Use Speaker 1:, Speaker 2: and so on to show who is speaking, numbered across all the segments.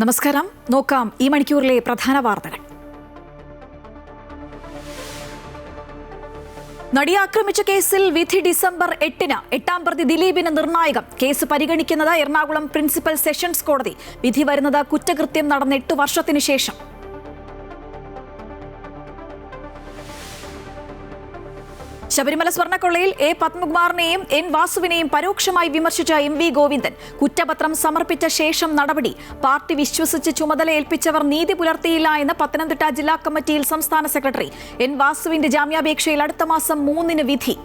Speaker 1: നമസ്കാരം. നോക്കാം ഈ മണിക്കൂറിലെ പ്രധാന വാർത്തകൾ. നടിയെ ആക്രമിച്ച കേസിൽ വിധി ഡിസംബർ 8-ന്. 8-ാം പ്രതി ദിലീപിന് നിർണായകം. കേസ് പരിഗണിക്കുന്നത് എറണാകുളം പ്രിൻസിപ്പൽ സെഷൻസ് കോടതി. വിധി വരുന്നത് കുറ്റകൃത്യം നടന്ന 8 വർഷത്തിനു ശേഷം. ശബരിമല സ്വർണ്ണക്കൊള്ളയിൽ എ പത്മകുമാറിനെയും എൻ വാസുവിനെയും പരോക്ഷമായി വിമർശിച്ച എം വി ഗോവിന്ദൻ. കുറ്റപത്രം സമർപ്പിച്ച ശേഷം നടപടി. പാർട്ടി വിശ്വസിച്ച് ചുമതല ഏൽപ്പിച്ചവർ നീതി പുലർത്തിയില്ല എന്ന് പത്തനംതിട്ട ജില്ലാ കമ്മിറ്റിയിൽ സംസ്ഥാന സെക്രട്ടറി. എൻ വാസുവിന്റെ ജാമ്യാപേക്ഷയിൽ അടുത്ത മാസം 3-ന് വിധി.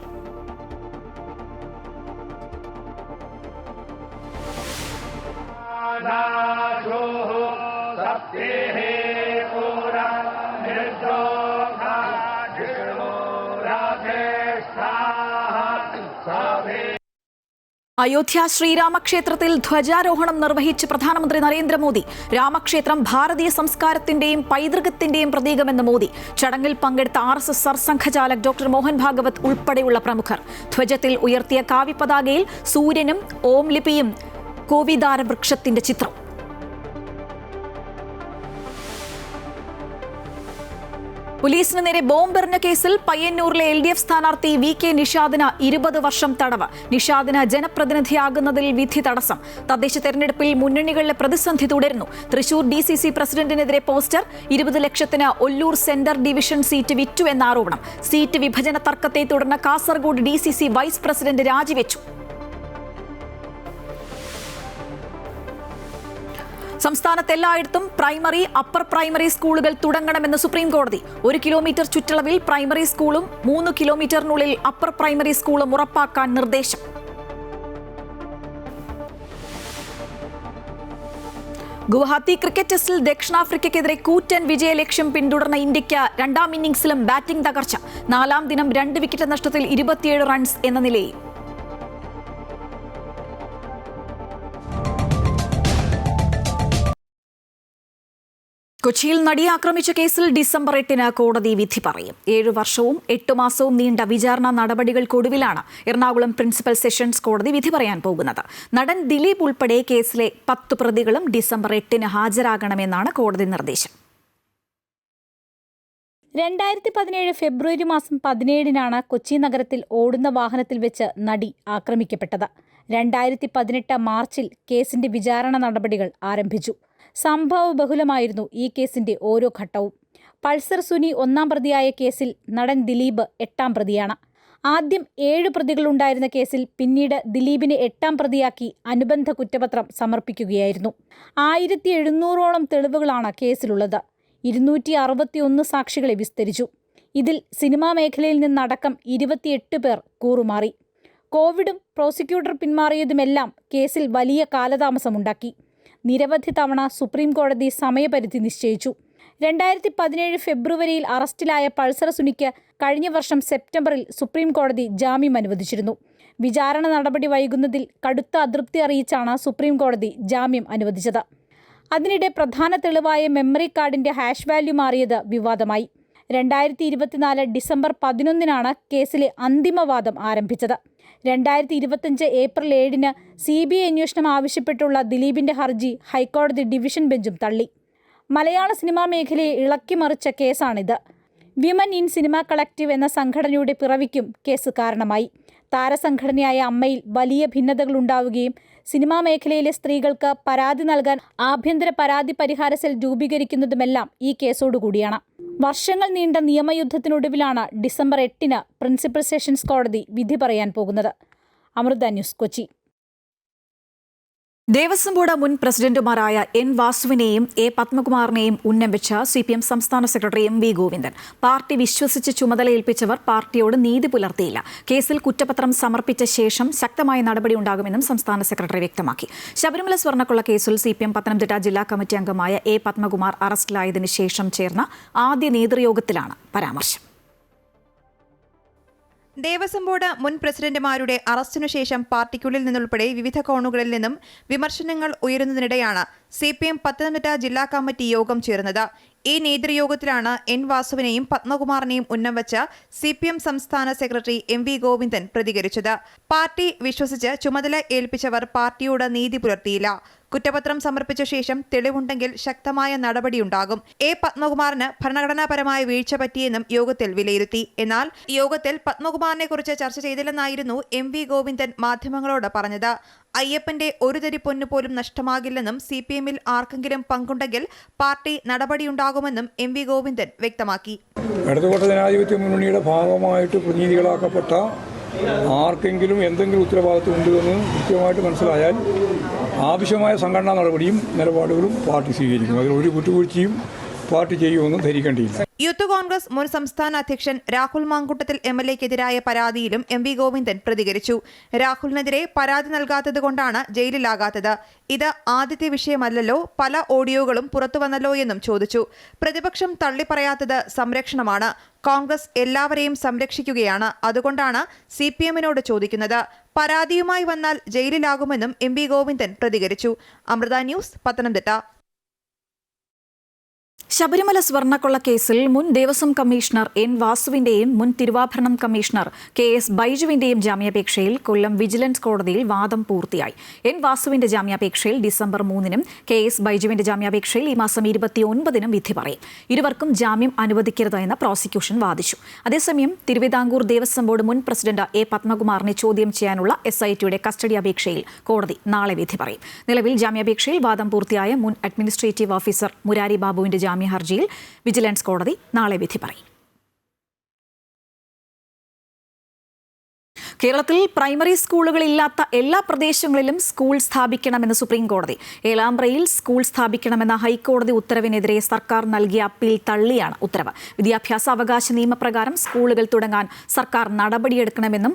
Speaker 1: അയോധ്യ ശ്രീരാമക്ഷേത്രത്തിൽ ധ്വജാരോഹണം നിർവഹിച്ച് പ്രധാനമന്ത്രി നരേന്ദ്രമോദി. രാമക്ഷേത്രം ഭാരതീയ സംസ്കാരത്തിന്റെയും പൈതൃകത്തിന്റെയും പ്രതീകമെന്ന് മോദി. ചടങ്ങിൽ പങ്കെടുത്ത RSS സർസംഘചാലക് ഡോക്ടർ മോഹൻ ഭാഗവത് ഉൾപ്പെടെയുള്ള പ്രമുഖർ. ധ്വജത്തിൽ ഉയർത്തിയ കാവ്യപതാകയിൽ സൂര്യനും ഓം ലിപിയും കോവിദാര വൃക്ഷത്തിന്റെ ചിത്രം. പോലീസിന് നേരെ ബോംബെറിഞ്ഞ കേസിൽ പയ്യന്നൂരിലെ LDF സ്ഥാനാർത്ഥി VK നിഷാദിന് 20 വർഷം തടവ്. നിഷാദിന് ജനപ്രതിനിധിയാകുന്നതിൽ വിധി തടസ്സം. തദ്ദേശ തെരഞ്ഞെടുപ്പിൽ മുന്നണികളിലെ പ്രതിസന്ധി തുടരുന്നു. തൃശൂർ DCC പ്രസിഡന്റിനെതിരെ പോസ്റ്റർ. 20 ലക്ഷത്തിന് ഒല്ലൂർ സെന്റർ ഡിവിഷൻ സീറ്റ് വിറ്റു എന്ന ആരോപണം. സീറ്റ് വിഭജന തർക്കത്തെ തുടർന്ന് കാസർഗോഡ് DCC വൈസ് പ്രസിഡന്റ് രാജിവെച്ചു. സംസ്ഥാനത്ത് എല്ലായിടത്തും പ്രൈമറി, അപ്പർ പ്രൈമറി സ്കൂളുകൾ തുടങ്ങണമെന്ന് സുപ്രീം കോടതി. 1 കിലോമീറ്റർ ചുറ്റളവിൽ പ്രൈമറി സ്കൂളും 3 കിലോമീറ്ററിനുള്ളിൽ അപ്പർ പ്രൈമറി സ്കൂളും ഉറപ്പാക്കാൻ നിർദ്ദേശം. ഗുവാഹത്തി ക്രിക്കറ്റ് ടെസ്റ്റിൽ ദക്ഷിണാഫ്രിക്കയ്ക്കെതിരെ കൂറ്റൻ വിജയലക്ഷ്യം പിന്തുടർന്ന ഇന്ത്യയ്ക്ക് 2-ാം ഇന്നിംഗ്സിലും ബാറ്റിംഗ് തകർച്ച. 4-ാം ദിനം 2 വിക്കറ്റ് നഷ്ടത്തിൽ 27 റൺസ് എന്ന നിലയിൽ. കൊച്ചിയിൽ നടിയെ ആക്രമിച്ച കേസിൽ ഡിസംബർ 8-ന് കോടതി വിധി പറയും. 7 വർഷവും 8 മാസവും നീണ്ട വിചാരണ നടപടികൾക്കൊടുവിലാണ് എറണാകുളം പ്രിൻസിപ്പൽ സെഷൻസ് കോടതി വിധി പറയാൻ പോകുന്നത്. നടൻ ദിലീപ് ഉൾപ്പെടെ കേസിലെ 10 പ്രതികളും ഡിസംബർ 8-ന് ഹാജരാകണമെന്നാണ് കോടതി നിർദ്ദേശം.
Speaker 2: 2017 ഫെബ്രുവരി മാസം 17-നാണ് കൊച്ചി നഗരത്തിൽ ഓടുന്ന വാഹനത്തിൽ വെച്ച് നടി ആക്രമിക്കപ്പെട്ടത്. 2018 മാർച്ചിൽ കേസിന്റെ വിചാരണ നടപടികൾ ആരംഭിച്ചു. സംഭവബഹുലമായിരുന്നു ഈ കേസിന്റെ ഓരോ ഘട്ടവും. പൾസർ സുനി 1-ാം പ്രതിയായ കേസിൽ നടൻ ദിലീപ് 8-ാം പ്രതിയാണ്. ആദ്യം 7 പ്രതികളുണ്ടായിരുന്ന കേസിൽ പിന്നീട് ദിലീപിനെ 8-ാം പ്രതിയാക്കി അനുബന്ധ കുറ്റപത്രം സമർപ്പിക്കുകയായിരുന്നു. 1700ഓളം തെളിവുകളാണ് കേസിലുള്ളത്. 261 സാക്ഷികളെ വിസ്തരിച്ചു. ഇതിൽ സിനിമാ മേഖലയിൽ നിന്നടക്കം 28 പേർ കൂറുമാറി. കോവിഡും പ്രോസിക്യൂട്ടർ പിന്മാറിയതുമെല്ലാം കേസിൽ വലിയ കാലതാമസമുണ്ടാക്കി. നിരവധി തവണ സുപ്രീം കോടതി സമയപരിധി നിശ്ചയിച്ചു. 2017 ഫെബ്രുവരിയിൽ അറസ്റ്റിലായ പൾസർ സുനിക്ക് കഴിഞ്ഞ വർഷം സെപ്റ്റംബറിൽ സുപ്രീം കോടതി ജാമ്യം അനുവദിച്ചിരുന്നു. വിചാരണ നടപടി വൈകുന്നതിൽ കടുത്ത അതൃപ്തി അറിയിച്ചാണ് സുപ്രീം കോടതി ജാമ്യം അനുവദിച്ചത്. അതിനിടെ പ്രധാന തെളിവായ മെമ്മറി കാർഡിന്റെ ഹാഷ് വാല്യൂ മാറിയത് വിവാദമായി. 2024 ഡിസംബർ 11-നാണ് കേസിലെ അന്തിമവാദം ആരംഭിച്ചത്. 2025 ഏപ്രിൽ 7-ന് CBI അന്വേഷണം ആവശ്യപ്പെട്ടുള്ള ദിലീപിന്റെ ഹർജി ഹൈക്കോടതി ഡിവിഷൻ ബെഞ്ചും തള്ളി. മലയാള സിനിമാ മേഖലയെ ഇളക്കിമറിച്ച കേസാണിത്. വിമൻ ഇൻ സിനിമ കളക്റ്റീവ് എന്ന സംഘടനയുടെ പിറവിക്കും കേസ് കാരണമായി. താരസംഘടനയായ അമ്മയിൽ വലിയ ഭിന്നതകളുണ്ടാവുകയും സിനിമാ മേഖലയിലെ സ്ത്രീകൾക്ക് പരാതി നൽകാൻ ആഭ്യന്തര പരാതി പരിഹാര സെൽ രൂപീകരിക്കുന്നതുമെല്ലാം ഈ കേസോടുകൂടിയാണ്. വർഷങ്ങൾ നീണ്ട നിയമയുദ്ധത്തിനൊടുവിലാണ് ഡിസംബർ 8-ന് പ്രിൻസിപ്പൽ സെഷൻസ് കോടതി വിധി പറയാൻ പോകുന്നത്. അമൃത ന്യൂസ്, കൊച്ചി.
Speaker 1: ദേവസ്വം ബോർഡ് മുൻ പ്രസിഡന്റുമാരായ എൻ വാസുവിനെയും എ പത്മകുമാറിനെയും ഉന്നം വെച്ച CPM സംസ്ഥാന സെക്രട്ടറി MV ഗോവിന്ദൻ. പാർട്ടി വിശ്വസിച്ച് ചുമതലയേൽപ്പിച്ചവർ പാർട്ടിയോട് നീതി പുലർത്തിയില്ല. കേസിൽ കുറ്റപത്രം സമർപ്പിച്ച ശേഷം ശക്തമായ നടപടിയുണ്ടാകുമെന്നും സംസ്ഥാന സെക്രട്ടറി വ്യക്തമാക്കി. ശബരിമല സ്വർണ്ണക്കൊള്ള കേസിൽ CPM പത്തനംതിട്ട ജില്ലാ കമ്മിറ്റി അംഗമായ എ പത്മകുമാർ അറസ്റ്റിലായതിനു ശേഷം ചേർന്ന ആദ്യ നേതൃയോഗത്തിലാണ് പരാമർശം.
Speaker 3: ദേവസ്വം ബോർഡ് മുൻ പ്രസിഡന്റുമാരുടെ അറസ്റ്റിനുശേഷം പാർട്ടിക്കുള്ളിൽ നിന്നുൾപ്പെടെ വിവിധ കോണുകളിൽ നിന്നും വിമർശനങ്ങൾ ഉയരുന്നതിനിടെയാണ് CPM പത്തനംതിട്ട ജില്ലാ കമ്മിറ്റി യോഗം ചേർന്നത്. ഈ നേതൃയോഗത്തിലാണ് എൻ വാസുവിനെയും പത്മകുമാറിനെയും ഉന്നം വച്ച CPM സംസ്ഥാന സെക്രട്ടറി MV ഗോവിന്ദൻ പ്രതികരിച്ചത്. പാർട്ടി വിശ്വസിച്ച് ചുമതല ഏൽപ്പിച്ചവർ പാർട്ടിയോട് നീതി പുലർത്തിയില്ല. കുറ്റപത്രം സമർപ്പിച്ച ശേഷം തെളിവുണ്ടെങ്കിൽ ശക്തമായ നടപടിയുണ്ടാകും. എ പത്മകുമാറിന് ഭരണഘടനാപരമായ വീഴ്ച പറ്റിയെന്നും യോഗത്തിൽ വിലയിരുത്തി. എന്നാൽ യോഗത്തിൽ പത്മകുമാറിനെ കുറിച്ച് ചർച്ച ചെയ്തില്ലെന്നായിരുന്നു MV ഗോവിന്ദൻ മാധ്യമങ്ങളോട് പറഞ്ഞത്. അയ്യപ്പന്റെ ഒരു തരി പൊന്നു പോലും നഷ്ടമാകില്ലെന്നും CPM-ൽ ആർക്കെങ്കിലും പങ്കുണ്ടെങ്കിൽ പാർട്ടി നടപടിയുണ്ടാകുമെന്നും MV ഗോവിന്ദൻ വ്യക്തമാക്കി.
Speaker 4: ഇടതുപക്ഷ ജനാധിപത്യ മുന്നണിയുടെ ഭാഗമായിട്ട് പ്രതിനിധികളാക്കപ്പെട്ട ആർക്കെങ്കിലും എന്തെങ്കിലും ഉത്തരവാദിത്വം ഉണ്ടെന്ന് കൃത്യമായിട്ട് മനസ്സിലായാൽ ആവശ്യമായ സംഘടനാ നടപടിയും നിലപാടുകളും പാർട്ടി സ്വീകരിക്കും. അതിൽ ഒരു കുറ്റവീഴ്ചയും പാർട്ടി ചെയ്യുമെന്നും ധരിക്കേണ്ടിയില്ല.
Speaker 3: യൂത്ത് കോൺഗ്രസ് മുൻ സംസ്ഥാന അധ്യക്ഷൻ രാഹുൽ മാങ്കൂട്ടത്തിൽ MLA-ക്കെതിരായ പരാതിയിലും MV ഗോവിന്ദൻ പ്രതികരിച്ചു. രാഹുലിനെതിരെ പരാതി നൽകാത്തതുകൊണ്ടാണ് ജയിലിലാകാത്തത്. ഇത് ആദ്യത്തെ വിഷയമല്ലല്ലോ, പല ഓഡിയോകളും പുറത്തുവന്നല്ലോ എന്നും ചോദിച്ചു. പ്രതിപക്ഷം തള്ളിപ്പറയാത്തത് സംരക്ഷണമാണ്. കോൺഗ്രസ് എല്ലാവരെയും സംരക്ഷിക്കുകയാണ്. അതുകൊണ്ടാണ് CPM-നോട് ചോദിക്കുന്നത്. പരാതിയുമായി വന്നാൽ ജയിലിലാകുമെന്നും MV ഗോവിന്ദൻ പ്രതികരിച്ചു. അമൃത ന്യൂസ്, പത്തനംതിട്ട.
Speaker 1: ശബരിമല സ്വർണ്ണക്കൊള്ള കേസിൽ മുൻ ദേവസ്വം കമ്മീഷണർ N വാസുവിന്റെയും മുൻ തിരുവാഭരണം കമ്മീഷണർ KS ബൈജുവിന്റെയും ജാമ്യാപേക്ഷയിൽ കൊല്ലം വിജിലൻസ് കോടതിയിൽ വാദം പൂർത്തിയായി. N വാസുവിന്റെ ജാമ്യാപേക്ഷയിൽ ഡിസംബർ 3-നും KS ബൈജുവിന്റെ ജാമ്യാപേക്ഷയിൽ ഈ മാസം 29-നും വിധി പറയും. ഇരുവർക്കും ജാമ്യം അനുവദിക്കരുത് എന്ന് പ്രോസിക്യൂഷൻ വാദിച്ചു. അതേസമയം തിരുവിതാംകൂർ ദേവസ്വം ബോർഡ് മുൻ പ്രസിഡന്റ് A പത്മകുമാറിനെ ചോദ്യം ചെയ്യാനുള്ള SITയുടെ കസ്റ്റഡി അപേക്ഷയിൽ കോടതി നാളെ വിധി പറയും. നിലവിൽ ജാമ്യാപേക്ഷയിൽ വാദം പൂർത്തിയായ മുൻ അഡ്മിനിസ്ട്രേറ്റീവ് ഓഫീസർ മുരാരി ബാബുവിന്റെ ഹർജിയിൽ വിജിലൻസ് കോടതി നാളെ വിധി പറയും. കേരളത്തിൽ പ്രൈമറി സ്കൂളുകളില്ലാത്ത എല്ലാ പ്രദേശങ്ങളിലും സ്കൂൾ സ്ഥാപിക്കണമെന്ന് സുപ്രീം കോടതി. ഏലാമ്പ്രയിൽ സ്കൂൾ സ്ഥാപിക്കണമെന്ന ഹൈക്കോടതി ഉത്തരവിനെതിരെ സർക്കാർ നൽകിയ അപ്പീൽ തള്ളിയാണ് ഉത്തരവ്. വിദ്യാഭ്യാസ അവകാശ നിയമപ്രകാരം സ്കൂളുകൾ തുടങ്ങാൻ സർക്കാർ നടപടിയെടുക്കണമെന്നും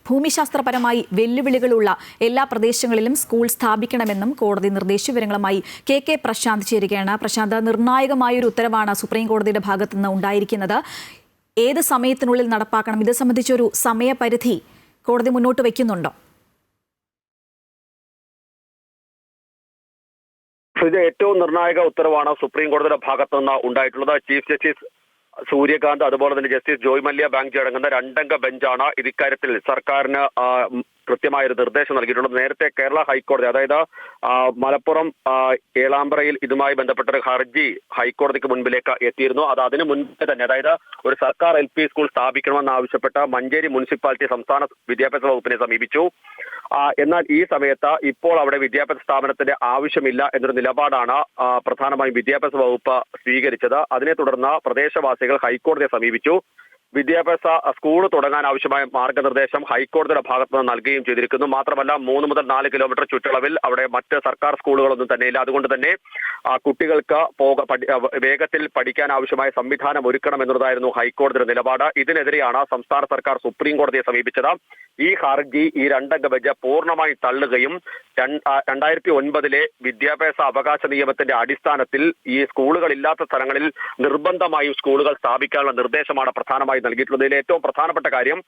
Speaker 1: ഭൂമിശാസ്ത്രപരമായി വെല്ലുവിളികളുള്ള എല്ലാ പ്രദേശങ്ങളിലും സ്കൂൾ സ്ഥാപിക്കണമെന്നും കോടതി നിർദ്ദേശിച്ചു. വിവരങ്ങളുമായി KK പ്രശാന്ത് ചേരുകയാണ്. പ്രശാന്ത്, നിർണായകമായൊരു ഉത്തരവാണ് സുപ്രീം കോടതിയുടെ ഭാഗത്തുനിന്ന് ഉണ്ടായിരിക്കുന്നത്. ഏത് സമയത്തിനുള്ളിൽ നടപ്പാക്കണം? ഇത് സംബന്ധിച്ചൊരു സമയപരിധി കോടതി മുന്നോട്ട് വയ്ക്കുന്നുണ്ടോ?
Speaker 5: ഏറ്റവും നിർണായക ഉത്തരവാണ് സുപ്രീം കോടതിയുടെ ഭാഗത്തുനിന്ന് ഉണ്ടായിട്ടുള്ളത്. ചീഫ് ജസ്റ്റിസ് സൂര്യകാന്ത്, അതുപോലെ തന്നെ ജസ്റ്റിസ് ജോയ് മല്യ ബാങ്ക്ജി അടങ്ങുന്ന രണ്ടംഗ ബെഞ്ചാണ് ഇക്കാര്യത്തിൽ സർക്കാരിന് കൃത്യമായ ഒരു നിർദ്ദേശം നൽകിയിട്ടുള്ളത്. നേരത്തെ കേരള ഹൈക്കോടതി, അതായത് മലപ്പുറം ഏലാമ്പ്രയിൽ ഇതുമായി ബന്ധപ്പെട്ട ഒരു ഹർജി ഹൈക്കോടതിക്ക് മുൻപിലേക്ക് എത്തിയിരുന്നു. അത് അതിനു മുൻപേ തന്നെ, അതായത് ഒരു സർക്കാർ LP സ്കൂൾ സ്ഥാപിക്കണമെന്നാവശ്യപ്പെട്ട മഞ്ചേരി മുനിസിപ്പാലിറ്റി സംസ്ഥാന വിദ്യാഭ്യാസ വകുപ്പിനെ സമീപിച്ചു. എന്നാൽ ഈ സമയത്ത് ഇപ്പോൾ അവിടെ വിദ്യാഭ്യാസ സ്ഥാപനത്തിന്റെ ആവശ്യമില്ല എന്നൊരു നിലപാടാണ് പ്രധാനമായും വിദ്യാഭ്യാസ വകുപ്പ് സ്വീകരിച്ചത്. അതിനെ തുടർന്ന് പ്രദേശവാസികൾ ഹൈക്കോടതിയെ സമീപിച്ചു. വിദ്യാഭ്യാസ സ്കൂൾ തുടങ്ങാൻ ആവശ്യമായ മാർഗനിർദ്ദേശം ഹൈക്കോടതിയുടെ ഭാഗത്തുനിന്ന് നൽകുകയും ചെയ്തിരിക്കുന്നു. മാത്രമല്ല 3 മുതൽ 4 കിലോമീറ്റർ ചുറ്റളവിൽ അവിടെ മറ്റ് സർക്കാർ സ്കൂളുകളൊന്നും തന്നെയില്ല. അതുകൊണ്ട് തന്നെ കുട്ടികൾക്ക് വേഗത്തിൽ പഠിക്കാൻ ആവശ്യമായ സംവിധാനം ഒരുക്കണം എന്നതായിരുന്നു ഹൈക്കോടതിയുടെ നിലപാട്. ഇതിനെതിരെയാണ് സംസ്ഥാന സർക്കാർ സുപ്രീം കോടതിയെ സമീപിച്ചത്. ഈ ഹർജി ഈ രണ്ടംഗ ബെഞ്ച് പൂർണ്ണമായി തള്ളുകയും 2009 വിദ്യാഭ്യാസ അവകാശ നിയമത്തിന്റെ അടിസ്ഥാനത്തിൽ ഈ സ്കൂളുകൾ ഇല്ലാത്ത സ്ഥലങ്ങളിൽ നിർബന്ധമായും സ്കൂളുകൾ സ്ഥാപിക്കാനുള്ള നിർദ്ദേശമാണ് പ്രധാനമായി നൽകിയിട്ടുള്ളത്. ഇതിൽ ഏറ്റവും പ്രധാനപ്പെട്ട കാര്യം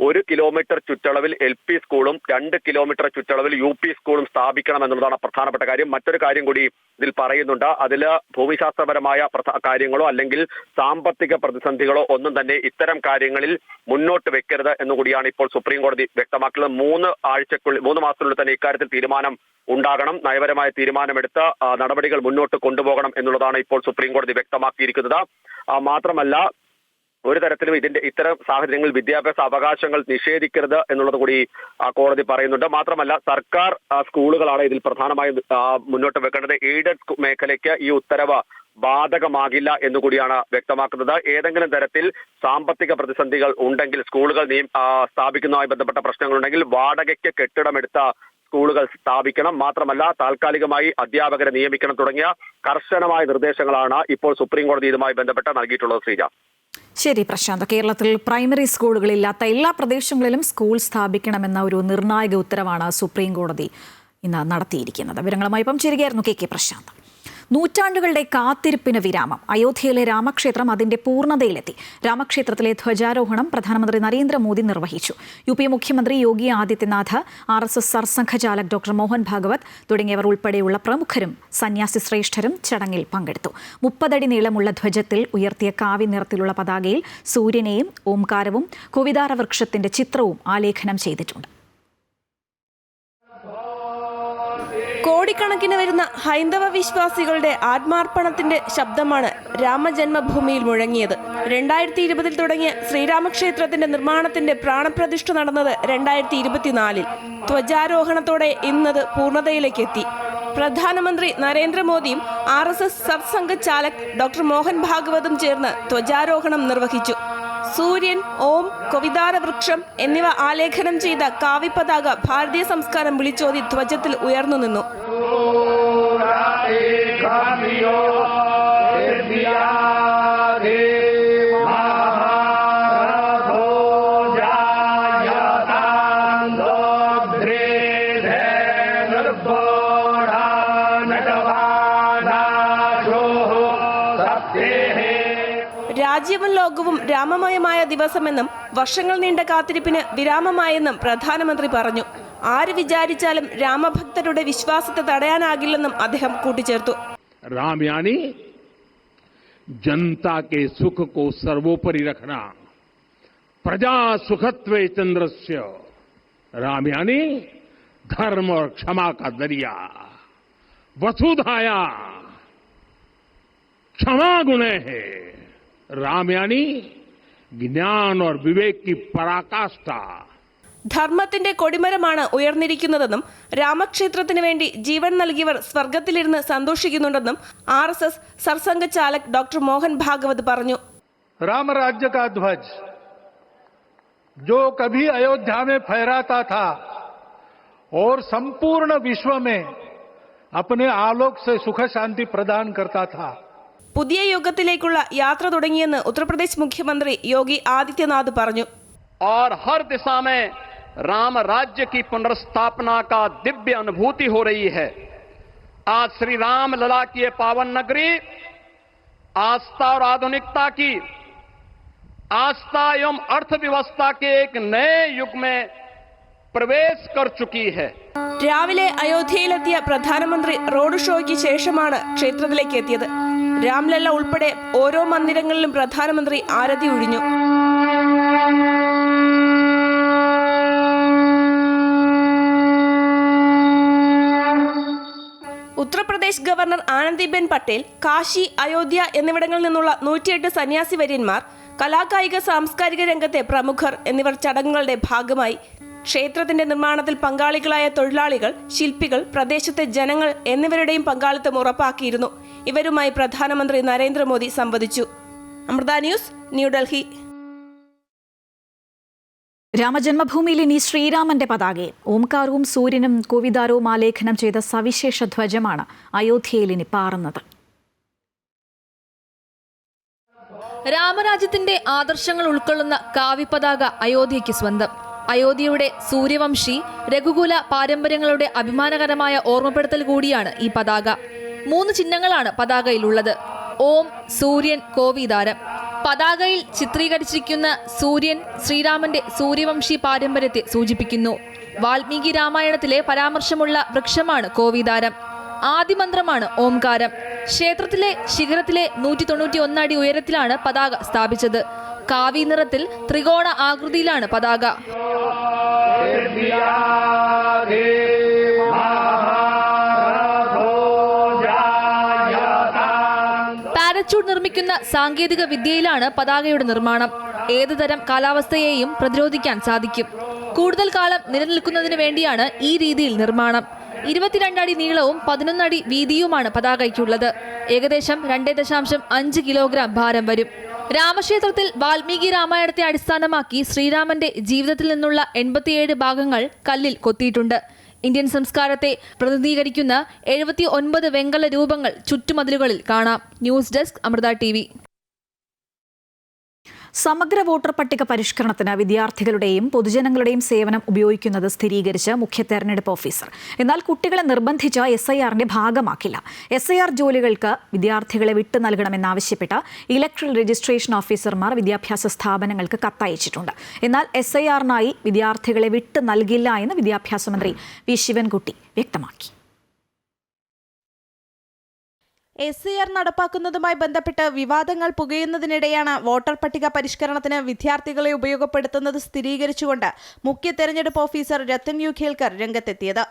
Speaker 5: 1 കിലോമീറ്റർ ചുറ്റളവിൽ LP സ്കൂളും 2 കിലോമീറ്റർ ചുറ്റളവിൽ UP സ്കൂളും സ്ഥാപിക്കണം എന്നുള്ളതാണ് പ്രധാനപ്പെട്ട കാര്യം. മറ്റൊരു കാര്യം കൂടി ഇതിൽ പറയുന്നുണ്ട്. അതിൽ ഭൂമിശാസ്ത്രപരമായ കാര്യങ്ങളോ അല്ലെങ്കിൽ സാമ്പത്തിക പ്രതിസന്ധികളോ ഒന്നും തന്നെ ഇത്തരം കാര്യങ്ങളിൽ മുന്നോട്ട് വെക്കരുത് എന്നുകൂടിയാണ് ഇപ്പോൾ സുപ്രീം കോടതി വ്യക്തമാക്കുന്നത്. 3 മാസത്തിനുള്ളിൽ തന്നെ ഇക്കാര്യത്തിൽ തീരുമാനം ഉണ്ടാകണം. നയപരമായ തീരുമാനമെടുത്ത് നടപടികൾ മുന്നോട്ട് കൊണ്ടുപോകണം എന്നുള്ളതാണ് ഇപ്പോൾ സുപ്രീം കോടതി വ്യക്തമാക്കിയിരിക്കുന്നത്. മാത്രമല്ല, ഒരു തരത്തിലും ഇത്തരം സാഹചര്യങ്ങളിൽ വിദ്യാഭ്യാസ അവകാശങ്ങൾ നിഷേധിക്കരുത് എന്നുള്ളത് കൂടി കോടതി പറയുന്നുണ്ട്. മാത്രമല്ല, സർക്കാർ സ്കൂളുകളാണ് ഇതിൽ പ്രധാനമായും മുന്നോട്ട് വെക്കേണ്ടത്. എയ്ഡഡ് മേഖലയ്ക്ക് ഈ ഉത്തരവ് ബാധകമാകില്ല എന്നുകൂടിയാണ് വ്യക്തമാക്കുന്നത്. ഏതെങ്കിലും തരത്തിൽ സാമ്പത്തിക പ്രതിസന്ധികൾ ഉണ്ടെങ്കിൽ, സ്കൂളുകൾ സ്ഥാപിക്കുന്നതുമായി ബന്ധപ്പെട്ട പ്രശ്നങ്ങളുണ്ടെങ്കിൽ വാടകയ്ക്ക് കെട്ടിടമെടുത്ത സ്കൂളുകൾ സ്ഥാപിക്കണം. മാത്രമല്ല, താൽക്കാലികമായി അധ്യാപകരെ നിയമിക്കണം തുടങ്ങിയ കർശനമായ നിർദ്ദേശങ്ങളാണ് ഇപ്പോൾ സുപ്രീം കോടതി ഇതുമായി ബന്ധപ്പെട്ട് നൽകിയിട്ടുള്ളത്. ശ്രീജ.
Speaker 1: ശരി പ്രശാന്ത്, കേരളത്തിൽ പ്രൈമറി സ്കൂളുകളില്ലാത്ത എല്ലാ പ്രദേശങ്ങളിലും സ്കൂൾ സ്ഥാപിക്കണമെന്ന ഒരു നിർണായക ഉത്തരവാണ് സുപ്രീം കോടതി ഇന്ന് നടത്തിയിരിക്കുന്നത്. വിവരങ്ങളുമായി ഇപ്പം ചേരുകയായിരുന്നു KK പ്രശാന്ത്. നൂറ്റാണ്ടുകളുടെ കാത്തിരിപ്പിന് വിരാമം. അയോധ്യയിലെ രാമക്ഷേത്രം അതിന്റെ പൂർണ്ണതയിലെത്തി. രാമക്ഷേത്രത്തിലെ ധ്വജാരോഹണം പ്രധാനമന്ത്രി നരേന്ദ്രമോദി നിർവഹിച്ചു. UP മുഖ്യമന്ത്രി യോഗി ആദിത്യനാഥ്, RSS സർസംഘചാലക് ഡോക്ടർ മോഹൻ ഭാഗവത് തുടങ്ങിയവർ ഉൾപ്പെടെയുള്ള പ്രമുഖരും സന്യാസി ശ്രേഷ്ഠരും ചടങ്ങിൽ പങ്കെടുത്തു. 30 അടി നീളമുള്ള ധ്വജത്തിൽ ഉയർത്തിയ കാവി നിറത്തിലുള്ള പതാകയിൽ സൂര്യനെയും ഓംകാരവും കുവിതാര വൃക്ഷത്തിന്റെ ചിത്രവും ആലേഖനം ചെയ്തിട്ടുണ്ട്.
Speaker 6: കോടിക്കണക്കിന് വരുന്ന ഹൈന്ദവ വിശ്വാസികളുടെ ആത്മാർപ്പണത്തിന്റെ ശബ്ദമാണ് രാമജന്മഭൂമിയിൽ മുഴങ്ങിയത്. 2020 തുടങ്ങിയ ശ്രീരാമക്ഷേത്രത്തിന്റെ നിർമ്മാണത്തിന്റെ പ്രാണപ്രതിഷ്ഠ നടന്നത് 2024. ധ്വജാരോഹണത്തോടെ ഇന്നത് പൂർണ്ണതയിലേക്ക് എത്തി. പ്രധാനമന്ത്രി നരേന്ദ്രമോദിയും RSS സർസംഘ ചാലക് ഡോക്ടർ മോഹൻ ഭാഗവതും ചേർന്ന് ധ്വജാരോഹണം നിർവഹിച്ചു. സൂര്യൻ, ഓം, കവിതാര വൃക്ഷം എന്നിവ ആലേഖനം ചെയ്ത കാവിപ്പതാക ഭാരതീയ സംസ്കാരം വിളിച്ചോതി ധ്വജത്തിൽ ഉയർന്നു നിന്നു. രാജ്യവും ലോകവും രാമമയമായ ദിവസമെന്നും വർഷങ്ങൾ നീണ്ട കാത്തിരിപ്പിന് വിരാമമായെന്നും പ്രധാനമന്ത്രി പറഞ്ഞു. ആര് വിചാരിച്ചാലും രാമഭക്തരുടെ വിശ്വാസത്തെ തടയാനാകില്ലെന്നും അദ്ദേഹം കൂട്ടിച്ചേർത്തു.
Speaker 7: राम यानी जनता के सुख को सर्वोपरि रखना, प्रजा सुखत्वे चंद्रस्य. राम यानी धर्म और क्षमा का दरिया, वसुधाया क्षमा गुणे है. राम यानी ज्ञान और विवेक की पराकाष्ठा.
Speaker 6: ധർമ്മത്തിന്റെ കൊടിമരമാണ് ഉയർന്നിരിക്കുന്നതെന്നും രാമക്ഷേത്രത്തിന് വേണ്ടി ജീവൻ നൽകിയവർ സ്വർഗത്തിലിരുന്ന് സന്തോഷിക്കുന്നുണ്ടെന്നും RSS സർസംഘ ചാലക് ഡോക്ടർ മോഹൻ ഭാഗവത് പറഞ്ഞു.
Speaker 8: राम राज्य का ध्वज जो कभी अयोध्या में फहराता था और संपूर्ण विश्व में अपने आलोक से सुख शांति प्रदान करता था.
Speaker 6: പുതിയ യുഗത്തിലേക്കുള്ള യാത്ര തുടങ്ങിയെന്ന് ഉത്തർപ്രദേശ് മുഖ്യമന്ത്രി യോഗി ആദിത്യനാഥ് പറഞ്ഞു.
Speaker 9: और हर दिशा में राम राज्य की पुनर्स्थापना का दिव्य अनुभूति हो रही है. आज श्री राम लला की ये पावन नगरी आस्था और आधुनिकता की, आस्था एवं अर्थव्यवस्था के एक नए युग में प्रवेश कर चुकी है.
Speaker 6: രാവിലെ അയോധ്യയിലെത്തിയ പ്രധാനമന്ത്രി റോഡ് ഷോയ്ക്ക് ശേഷമാണ് ക്ഷേത്രത്തിലേക്ക് എത്തിയത്. രാംലല്ല ഉൾപ്പെടെ ഓരോ മന്ദിരങ്ങളിലും പ്രധാനമന്ത്രി ആരതി ഒഴിഞ്ഞു. ഉത്തർപ്രദേശ് ഗവർണർ ആനന്ദിബെൻ പട്ടേൽ, കാശി, അയോധ്യ എന്നിവിടങ്ങളിൽ നിന്നുള്ള 108 സന്യാസി വര്യന്മാർ, കലാകായിക സാംസ്കാരിക രംഗത്തെ പ്രമുഖർ എന്നിവർ ചടങ്ങുകളുടെ ഭാഗമായി. ക്ഷേത്രത്തിന്റെ നിർമ്മാണത്തിൽ പങ്കാളികളായ തൊഴിലാളികൾ, ശില്പികൾ, പ്രദേശത്തെ ജനങ്ങൾ എന്നിവരുടെയും പങ്കാളിത്തം ഉറപ്പാക്കിയിരുന്നു. ഇവരുമായി പ്രധാനമന്ത്രി നരേന്ദ്രമോദി സംവദിച്ചു. അമൃത ന്യൂസ്, ന്യൂഡൽഹി.
Speaker 1: രാമജന്മഭൂമിയിൽ ഇനി ശ്രീരാമന്റെ പതാകയും ഓംകാരവും സൂര്യനും കോവിദാരവും ആലേഖനം ചെയ്ത സവിശേഷ ധ്വജമാണ് അയോധ്യയിൽ ഇനി പാറുന്നത്.
Speaker 10: രാമരാജ്യത്തിന്റെ ആദർശങ്ങൾ ഉൾക്കൊള്ളുന്ന കാവിപ്പതാക അയോധ്യയ്ക്ക് സ്വന്തം. അയോധ്യയുടെ സൂര്യവംശി രഘുകുല പാരമ്പര്യങ്ങളുടെ അഭിമാനകരമായ ഓർമ്മപ്പെടുത്തൽ കൂടിയാണ് ഈ പതാക. 3 ചിഹ്നങ്ങളാണ് പതാകയിലുള്ളത്: ഓം, സൂര്യൻ, കോവിദാരം. പതാകയിൽ ചിത്രീകരിച്ചിരിക്കുന്ന സൂര്യൻ ശ്രീരാമന്റെ സൂര്യവംശി പാരമ്പര്യത്തെ സൂചിപ്പിക്കുന്നു. വാൽമീകി രാമായണത്തിലെ പരാമർശമുള്ള വൃക്ഷമാണ് കോവിദാരം. ആദിമന്ത്രമാണ് ഓംകാരം. ക്ഷേത്രത്തിലെ ശിഖരത്തിലെ 191 അടി ഉയരത്തിലാണ് പതാക സ്ഥാപിച്ചത്. കാവി നിറത്തിൽ ത്രികോണ ആകൃതിയിലാണ് പതാക. പാരച്യൂട്ട് നിർമ്മിക്കുന്ന സാങ്കേതിക വിദ്യയിലാണ് പതാകയുടെ നിർമ്മാണം. ഏതുതരം കാലാവസ്ഥയെയും പ്രതിരോധിക്കാൻ സാധിക്കും. കൂടുതൽ കാലം നിലനിൽക്കുന്നതിന് വേണ്ടിയാണ് ഈ രീതിയിൽ നിർമ്മാണം. 22 അടി നീളവും 11 അടി വീതിയുമാണ് പതാകയ്ക്കുള്ളത്. ഏകദേശം 2.5 കിലോഗ്രാം ഭാരം വരും. രാമക്ഷേത്രത്തിൽ വാൽമീകി രാമായണത്തെ അടിസ്ഥാനമാക്കി ശ്രീരാമന്റെ ജീവിതത്തിൽ നിന്നുള്ള 87 ഭാഗങ്ങൾ കല്ലിൽ കൊത്തിയിട്ടുണ്ട്. ഇന്ത്യൻ സംസ്കാരത്തെ പ്രതിനിധീകരിക്കുന്ന 79 വെങ്കല രൂപങ്ങൾ ചുറ്റുമതിലുകളിൽ കാണാം. News desk, Amrita TV.
Speaker 1: സമഗ്ര വോട്ടർ പട്ടിക പരിഷ്കരണത്തിന് വിദ്യാർത്ഥികളുടെയും പൊതുജനങ്ങളുടെയും സേവനം ഉപയോഗിക്കുന്നത് സ്ഥിരീകരിച്ച് മുഖ്യ തെരഞ്ഞെടുപ്പ് ഓഫീസർ. എന്നാൽ കുട്ടികളെ നിർബന്ധിച്ച SIRന്റെ ഭാഗമാക്കില്ല. SIR ജോലികൾക്ക് വിദ്യാർത്ഥികളെ വിട്ടു നൽകണമെന്നാവശ്യപ്പെട്ട് ഇലക്ട്രൽ രജിസ്ട്രേഷൻ ഓഫീസർമാർ വിദ്യാഭ്യാസ സ്ഥാപനങ്ങൾക്ക് കത്തയച്ചിട്ടുണ്ട്. എന്നാൽ SIRനായി വിദ്യാർത്ഥികളെ വിട്ടു നൽകില്ല എന്ന് വിദ്യാഭ്യാസ മന്ത്രി വി ശിവൻകുട്ടി വ്യക്തമാക്കി.
Speaker 6: SIR നടപ്പാക്കുന്നതുമായി ബന്ധപ്പെട്ട് വിവാദങ്ങൾ പുകയുന്നതിനിടെയാണ് വോട്ടർ പട്ടിക പരിഷ്കരണത്തിന് വിദ്യാർത്ഥികളെ ഉപയോഗപ്പെടുത്തുന്നത് സ്ഥിരീകരിച്ചുകൊണ്ട് മുഖ്യ തെരഞ്ഞെടുപ്പ് ഓഫീസർ രത്തൻ യു ഖേൽക്കർ രംഗത്തെത്തിയത്.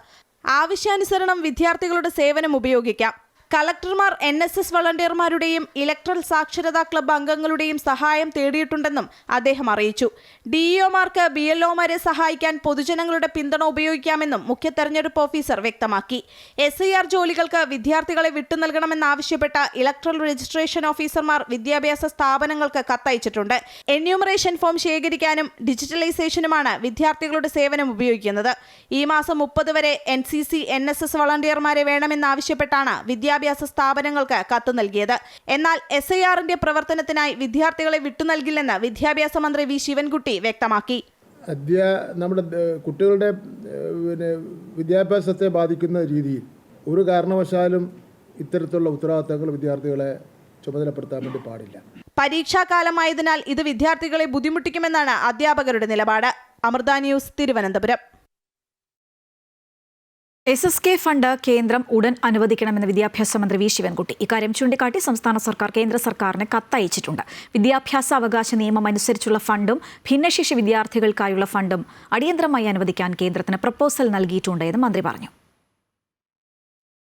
Speaker 11: ആവശ്യാനുസരണം വിദ്യാർത്ഥികളുടെ സേവനം ഉപയോഗിക്കാം. കളക്ടർമാർ NSS വളണ്ടിയർമാരുടെയും ഇലക്ട്രൽ സാക്ഷരതാ ക്ലബ്ബ് അംഗങ്ങളുടെയും സഹായം തേടിയിട്ടുണ്ടെന്നും അദ്ദേഹം അറിയിച്ചു. DEOമാർക്ക് BLOമാരെ സഹായിക്കാൻ പൊതുജനങ്ങളുടെ പിന്തുണ ഉപയോഗിക്കാമെന്നും മുഖ്യ തെരഞ്ഞെടുപ്പ് ഓഫീസർ വ്യക്തമാക്കി. SIR ജോലികൾക്ക് വിദ്യാർത്ഥികളെ വിട്ടുനൽകണമെന്നാവശ്യപ്പെട്ട ഇലക്ട്രൽ രജിസ്ട്രേഷൻ ഓഫീസർമാർ വിദ്യാഭ്യാസ സ്ഥാപനങ്ങൾക്ക് കത്തയച്ചിട്ടുണ്ട്. എന്യൂമറേഷൻ ഫോം ശേഖരിക്കാനും ഡിജിറ്റലൈസേഷനുമാണ് വിദ്യാർത്ഥികളുടെ സേവനം ഉപയോഗിക്കുന്നത്. ഈ മാസം 30 വരെ NCC NSS വളണ്ടിയർമാരെ വേണമെന്നാവശ്യപ്പെട്ടാണ് വിദ്യാഭ്യാസ സ്ഥാപനങ്ങൾക്ക് കത്ത് നൽകിയത്. എന്നാൽ SIRന്റെ പ്രവർത്തനത്തിനായി വിദ്യാർത്ഥികളെ വിട്ടുനൽകില്ലെന്ന് വിദ്യാഭ്യാസ മന്ത്രി V. ശിവൻകുട്ടി വ്യക്തമാക്കി.
Speaker 12: നമ്മുടെ കുട്ടികളുടെ വിദ്യാഭ്യാസത്തെ ബാധിക്കുന്ന രീതിയിൽ ഒരു കാരണവശാലും ഇത്തരത്തിലുള്ള ഉത്തരവാദിത്തങ്ങൾ വിദ്യാർത്ഥികളെ ചുമതലപ്പെടുത്താൻ വേണ്ടി പാടില്ല.
Speaker 11: പരീക്ഷാകാലമായതിനാൽ ഇത് വിദ്യാർത്ഥികളെ ബുദ്ധിമുട്ടിക്കുമെന്നാണ് അധ്യാപകരുടെ നിലപാട്. Amrita news, Thiruvananthapuram.
Speaker 1: SSK fund കേന്ദ്രം ഉടൻ അനുവദിക്കണമെന്ന് വിദ്യാഭ്യാസ മന്ത്രി V. ശിവൻകുട്ടി. ഇക്കാര്യം ചൂണ്ടിക്കാട്ടി സംസ്ഥാന സർക്കാർ കേന്ദ്ര സർക്കാരിന് കത്തയച്ചിട്ടുണ്ട്. വിദ്യാഭ്യാസ അവകാശ നിയമം അനുസരിച്ചുള്ള ഫണ്ടും ഭിന്നശേഷി വിദ്യാർത്ഥികൾക്കായുള്ള ഫണ്ടും അടിയന്തരമായി അനുവദിക്കാൻ കേന്ദ്രത്തിന് പ്രപ്പോസൽ നൽകിയിട്ടുണ്ട് എന്ന് മന്ത്രി പറഞ്ഞു.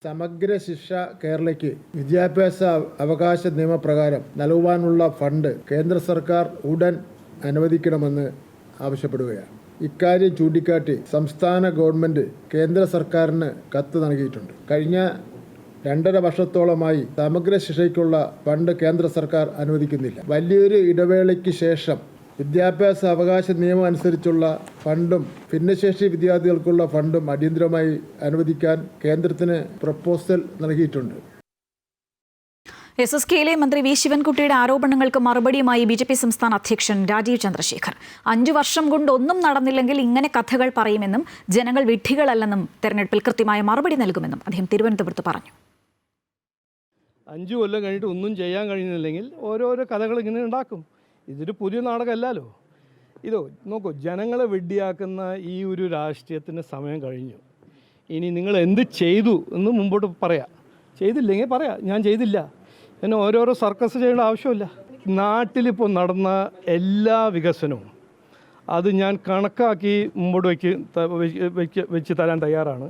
Speaker 12: സമഗ്ര ശിക്ഷ കേരളയ്ക്ക് വിദ്യാഭ്യാസ അവകാശ നിയമപ്രകാരം നൽകുവാനുള്ള ഫണ്ട് കേന്ദ്ര സർക്കാർ ഉടൻ അനുവദിക്കണമെന്ന് ആവശ്യപ്പെടുകയാണ്. ഇക്കാര്യം ചൂണ്ടിക്കാട്ടി സംസ്ഥാന ഗവൺമെൻറ് കേന്ദ്ര സർക്കാരിന് കത്ത് നൽകിയിട്ടുണ്ട്. കഴിഞ്ഞ 2.5 വർഷത്തോളമായി സമഗ്ര ശിക്ഷയ്ക്കുള്ള ഫണ്ട് കേന്ദ്ര സർക്കാർ അനുവദിക്കുന്നില്ല. വലിയൊരു ഇടവേളയ്ക്ക് ശേഷം വിദ്യാഭ്യാസ അവകാശ നിയമം അനുസരിച്ചുള്ള ഫണ്ടും ഭിന്നശേഷി വിദ്യാർത്ഥികൾക്കുള്ള ഫണ്ടും അടിയന്തരമായി അനുവദിക്കാൻ കേന്ദ്രത്തിന് പ്രപ്പോസൽ നൽകിയിട്ടുണ്ട്.
Speaker 1: SSKയിലെ മന്ത്രി V. ശിവൻകുട്ടിയുടെ ആരോപണങ്ങൾക്ക് മറുപടിയുമായി BJP സംസ്ഥാന അധ്യക്ഷൻ രാജീവ് ചന്ദ്രശേഖർ 5 വർഷം കൊണ്ട് ഒന്നും നടന്നില്ലെങ്കിൽ ഇങ്ങനെ കഥകൾ പറയുമെന്നും ജനങ്ങൾ വിഡ്ഢികളല്ലെന്നും തെരഞ്ഞെടുപ്പിൽ കൃത്യമായ മറുപടി നൽകുമെന്നും അദ്ദേഹം തിരുവനന്തപുരത്ത് പറഞ്ഞു.
Speaker 13: 5 കൊല്ലം കഴിഞ്ഞിട്ട് ഒന്നും ചെയ്യാൻ കഴിയുന്നില്ലെങ്കിൽ ഓരോരോ കഥകൾ ഇങ്ങനെ ഉണ്ടാക്കും. ഇതൊരു പുതിയ നാടകമല്ലല്ലോ. നോക്കൂ, ജനങ്ങളെ വിഡ്ഢിയാക്കുന്ന ഈ ഒരു രാഷ്ട്രീയത്തിന് സമയം കഴിഞ്ഞു. ഇനി നിങ്ങൾ എന്ത് ചെയ്തു എന്ന് മുമ്പോട്ട് പറയാം. ചെയ്തില്ലെങ്കിൽ പറയാം ഞാൻ ചെയ്തില്ല. പിന്നെ ഓരോരോ സർക്കസ് ചെയ്യേണ്ട ആവശ്യമില്ല. നാട്ടിലിപ്പോൾ നടന്ന എല്ലാ വികസനവും അത് ഞാൻ കണക്കാക്കി മുമ്പോട്ട് വെച്ച് തരാൻ തയ്യാറാണ്.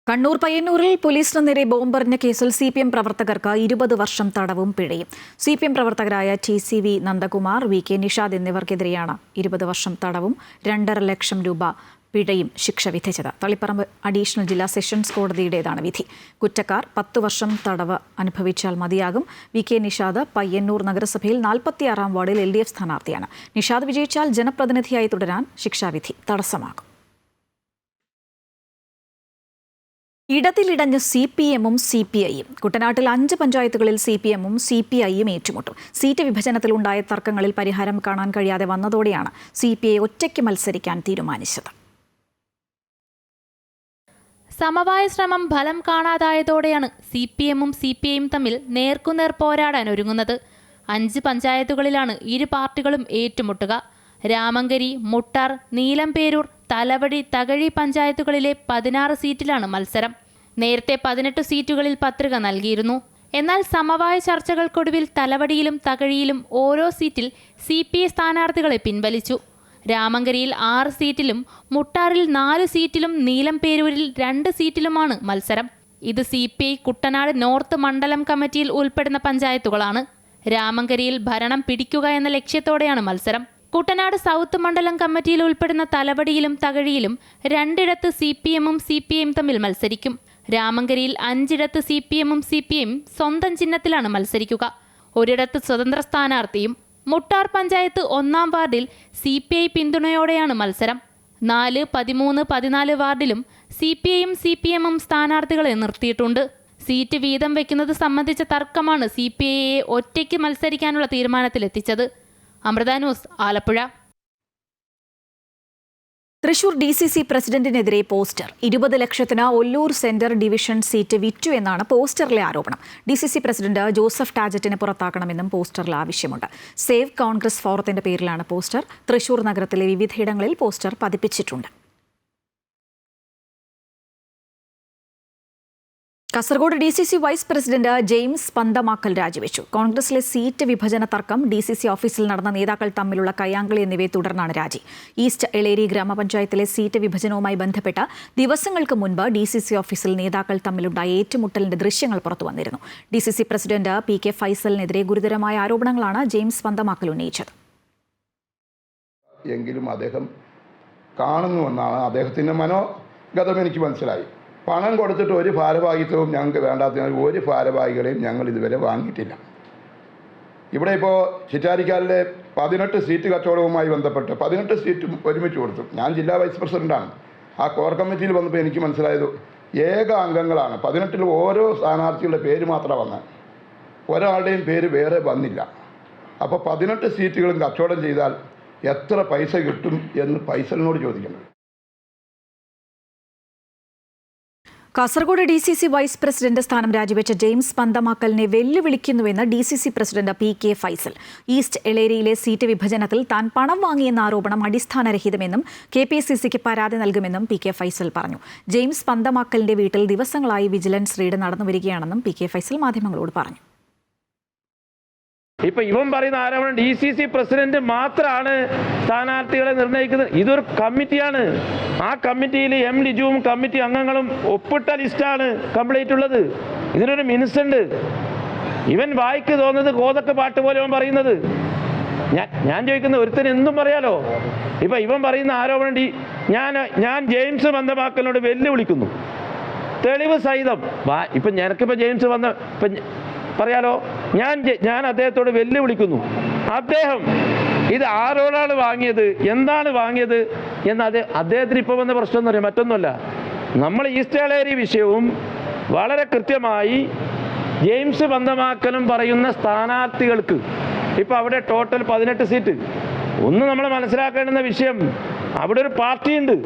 Speaker 1: കണ്ണൂർ പയ്യന്നൂരിൽ പോലീസിന് നേരെ ബോംബെറിഞ്ഞ കേസിൽ CPM പ്രവർത്തകർക്ക് 20 വർഷം തടവും പിഴയും. CPM പ്രവർത്തകരായ TCV നന്ദകുമാർ, VK നിഷാദ് എന്നിവർക്കെതിരെയാണ് 20 വർഷം തടവും 2.5 ലക്ഷം രൂപ പിഴയും ശിക്ഷ വിധിച്ചത്. തളിപ്പറമ്പ് അഡീഷണൽ ജില്ലാ സെഷൻസ് കോടതിയുടേതാണ് വിധി. കുറ്റക്കാർ 10 വർഷം തടവ് അനുഭവിച്ചാൽ മതിയാകും. VK നിഷാദ് പയ്യന്നൂർ നഗരസഭയിൽ 46-ാം വാർഡിൽ LDF സ്ഥാനാർത്ഥിയാണ്. നിഷാദ് വിജയിച്ചാൽ ജനപ്രതിനിധിയായി തുടരാൻ ശിക്ഷാവിധി തടസ്സമാകും. ഇടതിലിടഞ്ഞ് CPMും CPIയും. കുട്ടനാട്ടിൽ 5 പഞ്ചായത്തുകളിൽ CPMും CPIയും ഏറ്റുമുട്ടും. സീറ്റ് വിഭജനത്തിലുണ്ടായ തർക്കങ്ങളിൽ പരിഹാരം കാണാൻ കഴിയാതെ വന്നതോടെയാണ് CPI ഒറ്റയ്ക്ക് മത്സരിക്കാൻ തീരുമാനിച്ചത്.
Speaker 2: സമവായ ശ്രമം ഫലം കാണാതായതോടെയാണ് CPMും CPIയും തമ്മിൽ നേർക്കുനേർ പോരാടാൻ ഒരുങ്ങുന്നത്. 5 പഞ്ചായത്തുകളിലാണ് ഇരു പാർട്ടികളും ഏറ്റുമുട്ടുക. രാമങ്കരി, മുട്ടാർ, നീലംപേരൂർ, തലവടി, തകഴി പഞ്ചായത്തുകളിലെ 16 സീറ്റിലാണ് മത്സരം. നേരത്തെ 18 സീറ്റുകളിൽ പത്രിക നൽകിയിരുന്നു. എന്നാൽ സമവായ ചർച്ചകൾക്കൊടുവിൽ തലവടിയിലും തകഴിയിലും ഓരോ സീറ്റിൽ CPI സ്ഥാനാർത്ഥികളെ പിൻവലിച്ചു. രാമങ്കരിയിൽ 6 സീറ്റിലും മുട്ടാറിൽ 4 സീറ്റിലും നീലംപേരൂരിൽ 2 സീറ്റിലുമാണ് മത്സരം. ഇത് CPI കുട്ടനാട് നോർത്ത് മണ്ഡലം കമ്മിറ്റിയിൽ ഉൾപ്പെടുന്ന പഞ്ചായത്തുകളാണ്. രാമങ്കരിയിൽ ഭരണം പിടിക്കുക എന്ന ലക്ഷ്യത്തോടെയാണ് മത്സരം. കുട്ടനാട് സൗത്ത് മണ്ഡലം കമ്മിറ്റിയിൽ ഉൾപ്പെടുന്ന തലവടിയിലും തകഴിയിലും 2 CPMും CPIയും തമ്മിൽ മത്സരിക്കും. രാമങ്കരിയിൽ 5 CPMും CPIയും സ്വന്തം ചിഹ്നത്തിലാണ് മത്സരിക്കുക. 1 സ്വതന്ത്ര സ്ഥാനാർത്ഥിയും. മുട്ടാർ പഞ്ചായത്ത് 1-ാം വാർഡിൽ CPI പിന്തുണയോടെയാണ് മത്സരം. 4, 13, 14 വാർഡിലും CPIയും CPMും സ്ഥാനാർത്ഥികളെ നിർത്തിയിട്ടുണ്ട്. സീറ്റ് വീതം വയ്ക്കുന്നത് സംബന്ധിച്ച തർക്കമാണ് CPIയെ ഒറ്റയ്ക്ക് മത്സരിക്കാനുള്ള തീരുമാനത്തിലെത്തിച്ചത്. അമൃത ന്യൂസ്, ആലപ്പുഴ.
Speaker 1: തൃശൂർ DCC പ്രസിഡന്റിനെതിരെ പോസ്റ്റർ. 20 ലക്ഷത്തിന് ഒല്ലൂർ സെന്റർ ഡിവിഷൻ സീറ്റ് വിറ്റു എന്നാണ് പോസ്റ്ററിലെ ആരോപണം. DCC പ്രസിഡന്റ് ജോസഫ് ടാജറ്റിനെ പുറത്താക്കണമെന്നും പോസ്റ്ററിൽ ആവശ്യമുണ്ട്. സേവ് കോൺഗ്രസ് ഫോറത്തിന്റെ പേരിലാണ് പോസ്റ്റർ. തൃശൂർ നഗരത്തിലെ വിവിധയിടങ്ങളിൽ പോസ്റ്റർ പതിപ്പിച്ചിട്ടുണ്ട്. Kasaragod DCC vice president James Panthamakkal രാജിവെച്ചു. കോൺഗ്രസിലെ സീറ്റ് വിഭജന തർക്കം, DCC ഓഫീസിൽ നടന്ന നേതാക്കൾ തമ്മിലുള്ള കയ്യാങ്കളി എന്നിവയെ തുടർന്നാണ് രാജി. ഈസ്റ്റ് എളേരി ഗ്രാമപഞ്ചായത്തിലെ സീറ്റ് വിഭജനവുമായി ബന്ധപ്പെട്ട ദിവസങ്ങൾക്ക് മുൻപ് DCC ഓഫീസിൽ നേതാക്കൾ തമ്മിലുണ്ടായ ഏറ്റുമുട്ടലിന്റെ ദൃശ്യങ്ങൾ പുറത്തുവന്നിരുന്നു. DCC പ്രസിഡന്റ് PK ഫൈസലിനെതിരെ ഗുരുതരമായ ആരോപണങ്ങളാണ് ജെയിംസ് പന്തമാക്കൽ ഉന്നയിച്ചത്.
Speaker 14: എങ്കിലും അദ്ദേഹം കാണുന്നുവെന്നാണ് അദ്ദേഹത്തിൻ്റെ മനോഗതം എനിക്ക് മനസ്സിലായി. പണം കൊടുത്തിട്ട് ഒരു ഭാരവാഹിത്വവും ഞങ്ങൾക്ക് വേണ്ടാത്തതിനാൽ ഒരു ഭാരവാഹികളെയും ഞങ്ങൾ ഇതുവരെ വാങ്ങിയിട്ടില്ല. ഇവിടെ ഇപ്പോൾ ചിറ്റാരിക്കാലിലെ 18 സീറ്റ് കച്ചവടവുമായി ബന്ധപ്പെട്ട് 18 സീറ്റും ഒരുമിച്ച് കൊടുത്തു. ഞാൻ ജില്ലാ വൈസ് പ്രസിഡൻ്റാണ്. ആ കോർ കമ്മിറ്റിയിൽ വന്നപ്പോൾ എനിക്ക് മനസ്സിലായത് ഏക അംഗങ്ങളാണ്. 18 ഓരോ സ്ഥാനാർത്ഥികളുടെ പേര് മാത്രമാണ് വന്നത്, ഒരാളുടെയും പേര് വേറെ വന്നില്ല. അപ്പോൾ 18 സീറ്റുകളും കച്ചവടം ചെയ്താൽ എത്ര പൈസ കിട്ടും എന്ന് ഫൈസലിനോട് ചോദിക്കണം.
Speaker 1: കാസർഗോഡ് DCC വൈസ് പ്രസിഡന്റ് സ്ഥാനം രാജിവെച്ച ജെയിംസ് പന്തമാക്കലിനെ വെല്ലുവിളിക്കുന്നുവെന്ന് DCC president PK Faisal. East എളേരിയിലെ സീറ്റ് വിഭജനത്തിൽ താൻ പണം വാങ്ങിയെന്ന ആരോപണം അടിസ്ഥാനരഹിതമെന്നും KPCCക്ക് പരാതി നൽകുമെന്നും PK ഫൈസൽ പറഞ്ഞു. ജെയിംസ് പന്തമാക്കലിന്റെ വീട്ടിൽ ദിവസങ്ങളായി വിജിലൻസ് റെയ്ഡ് നടന്നുവരികയാണെന്നും PK ഫൈസൽ മാധ്യമങ്ങളോട് പറഞ്ഞു.
Speaker 15: ഇപ്പൊ ഇവൻ പറയുന്ന ആരോപണം DCC പ്രസിഡന്റ് മാത്രമാണ് സ്ഥാനാർത്ഥികളെ നിർണ്ണയിക്കുന്നത്. ഇതൊരു കമ്മിറ്റിയാണ്. ആ കമ്മിറ്റിയിൽ M. ലിജുവും കമ്മിറ്റി അംഗങ്ങളും ഒപ്പിട്ട ലിസ്റ്റാണ് കംപ്ലീറ്റ് ഉള്ളത്. ഇതിനൊരു മിനിസുണ്ട്. ഇവൻ വായിക്ക് തോന്നുന്നത് കോതക്ക് പാട്ട് പോലെ അവൻ പറയുന്നത്. ഞാൻ ചോദിക്കുന്ന ഒരുത്തന് എന്തും പറയാലോ. ഇപ്പൊ ഇവൻ പറയുന്ന ആരോപണം ഞാൻ ജെയിംസ് പന്തമാക്കലിനോട് വെല്ലുവിളിക്കുന്നു, തെളിവ് സഹിതം. ഇപ്പൊ ഞനക്കിപ്പോ ജെയിംസ് പറയാലോ, ഞാൻ അദ്ദേഹത്തോട് വെല്ലുവിളിക്കുന്നു. അദ്ദേഹം ഇത് ആരോടാണ് വാങ്ങിയത്, എന്താണ് വാങ്ങിയത് എന്ന് അദ്ദേഹത്തിന് ഇപ്പോൾ വന്ന പ്രശ്നം എന്ന് പറയാം, മറ്റൊന്നുമല്ല. നമ്മൾ ഈസ്റ്റ് എളേരി വിഷയവും വളരെ കൃത്യമായി ജെയിംസ് പന്തമാക്കലും പറയുന്ന സ്ഥാനാർത്ഥികൾക്ക് ഇപ്പം അവിടെ ടോട്ടൽ 18 സീറ്റ്. ഒന്ന് നമ്മൾ മനസ്സിലാക്കേണ്ടുന്ന വിഷയം, അവിടെ ഒരു പാർട്ടിയുണ്ട്.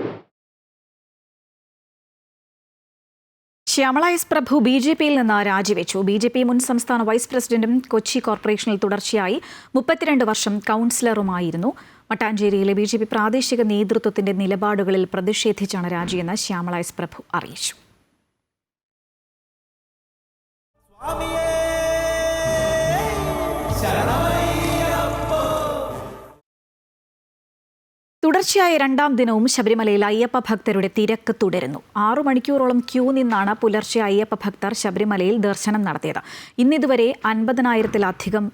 Speaker 1: ശ്യാമള എസ് പ്രഭു BJPയിൽ നിന്ന് രാജിവെച്ചു. BJP മുൻ സംസ്ഥാന വൈസ് പ്രസിഡന്റും കൊച്ചി കോർപ്പറേഷനിൽ തുടർച്ചയായി 32 വർഷം കൗൺസിലറുമായിരുന്നു. മട്ടാഞ്ചേരിയിലെ BJP പ്രാദേശിക നേതൃത്വത്തിന്റെ നിലപാടുകളിൽ പ്രതിഷേധിച്ചാണ് രാജിയെന്ന് ശ്യാമള എസ് പ്രഭു അറിയിച്ചു. തുടർച്ചയായ 2ാം ദിനവും ശബരിമലയിൽ അയ്യപ്പ ഭക്തരുടെ തിരക്ക് തുടരുന്നു. 6 മണിക്കൂറോളം ക്യൂ നിന്നാണ് പുലർച്ചെ അയ്യപ്പ ഭക്തർ ശബരിമലയിൽ ദർശനം നടത്തിയത്. ഇന്നിതുവരെ 50,000-ത്തിലധികം